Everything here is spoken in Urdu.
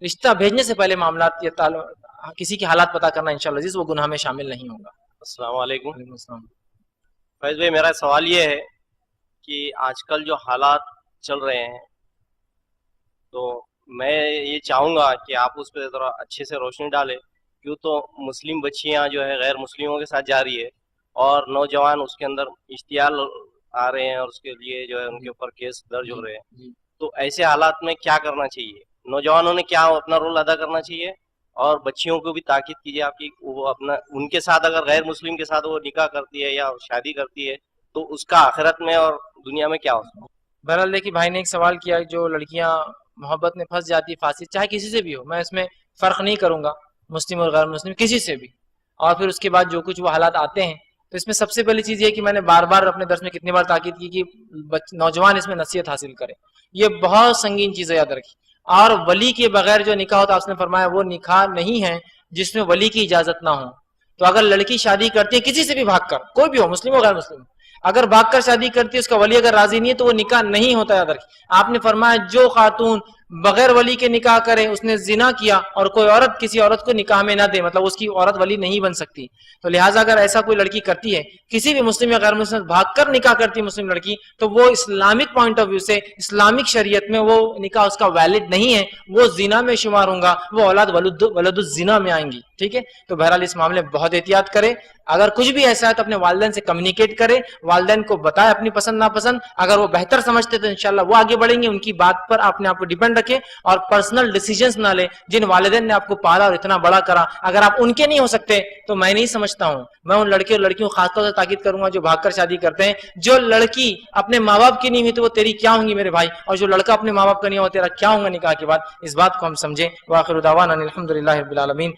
رشتہ بھیجنے سے پہلے معاملات یا کسی کے حالات پتہ کرنا انشاءاللہ عزیز وہ گناہ میں شامل نہیں ہوگا۔ السلام علیکم۔ وعلیکم السلام۔ فیض بھائی، میرا سوال یہ ہے کہ آج کل جو حالات چل رہے ہیں تو میں یہ چاہوں گا کہ آپ اس پہ ذرا اچھے سے روشنی ڈالیں، کیوں تو مسلم بچیاں جو ہے غیر مسلموں کے ساتھ جا رہی ہے اور نوجوان اس کے اندر اشتعال آ رہے ہیں اور اس کے لیے جو ہے ان کے اوپر کیس درج ہو رہے ہیں، تو ایسے حالات میں کیا کرنا چاہیے؟ نوجوانوں نے کیا اپنا رول ادا کرنا چاہیے؟ اور بچیوں کو بھی تاکید کیجیے آپ کی، وہ اپنا ان کے ساتھ اگر غیر مسلم کے ساتھ وہ نکاح کرتی ہے یا شادی کرتی ہے تو اس کا آخرت میں اور دنیا میں کیا ہوتا ہے؟ بہرحال دیکھیے بھائی نے ایک سوال کیا، جو لڑکیاں محبت میں پھنس جاتی ہے فاسد، چاہے کسی سے بھی ہو، میں اس میں فرق نہیں کروں گا مسلم اور غیر مسلم، کسی سے بھی، اور پھر اس کے بعد جو کچھ وہ حالات آتے ہیں تو اس میں سب سے پہلی چیز یہ کہ میں نے بار بار اپنے درس میں کتنی بار تاکید کی کہ نوجوان اس میں نصیحت حاصل کرے، یہ بہت سنگین چیز ہے، یاد رکھیے۔ اور ولی کے بغیر جو نکاح ہوتا ہے آپ نے فرمایا وہ نکاح نہیں ہے جس میں ولی کی اجازت نہ ہو۔ تو اگر لڑکی شادی کرتی ہے کسی سے بھی بھاگ کر، کوئی بھی ہو مسلم ہو غیر مسلم، اگر بھاگ کر شادی کرتی ہے اس کا ولی اگر راضی نہیں ہے تو وہ نکاح نہیں ہوتا، یاد رکھیے۔ آپ نے فرمایا جو خاتون بغیر ولی کے نکاح کرے اس نے زنا کیا اور کوئی عورت کسی عورت کو نکاح میں نہ دے، مطلب اس کی عورت ولی نہیں بن سکتی۔ تو لہٰذا اگر ایسا کوئی لڑکی کرتی ہے کسی بھی مسلم یا غیر مسلم بھاگ کر نکاح کرتی ہے مسلم لڑکی، تو وہ اسلامک پوائنٹ آف ویو سے اسلامک شریعت میں وہ نکاح اس کا ویلڈ نہیں ہے، وہ زنا میں شمار ہوں گا، وہ اولاد ولد الزنا میں آئیں گی، ٹھیک ہے۔ تو بہرحال اس معاملے میں بہت احتیاط کرے، اگر کچھ بھی ایسا ہے تو اپنے والدین سے کمیونیکیٹ کرے، والدین کو بتائے اپنی پسند ناپسند، اگر وہ بہتر سمجھتے تو انشاءاللہ وہ آگے بڑھیں گے، ان کی بات پر اپنے آپ کو ڈیپینڈ رکھے اور پرسنل ڈیسیجنز نہ لے۔ جن والدین نے آپ کو پالا اور اتنا بڑا کرا، اگر آپ ان کے نہیں ہو سکتے تو میں نہیں سمجھتا ہوں، میں ان لڑکے اور لڑکیوں خاص طور سے تاکید کروں گا جو بھاگ کر شادی کرتے ہیں۔ جو لڑکی اپنے ماں باپ کی نہیں ہوئی تو وہ تیری کیا ہوں گی میرے بھائی، اور جو لڑکا اپنے ماں باپ کا نہیں ہوا تیرا کیا ہوں گا نکاح کے بعد، اس بات کو ہم سمجھیں۔ وآخر دعوانا الحمدللہ رب العالمین۔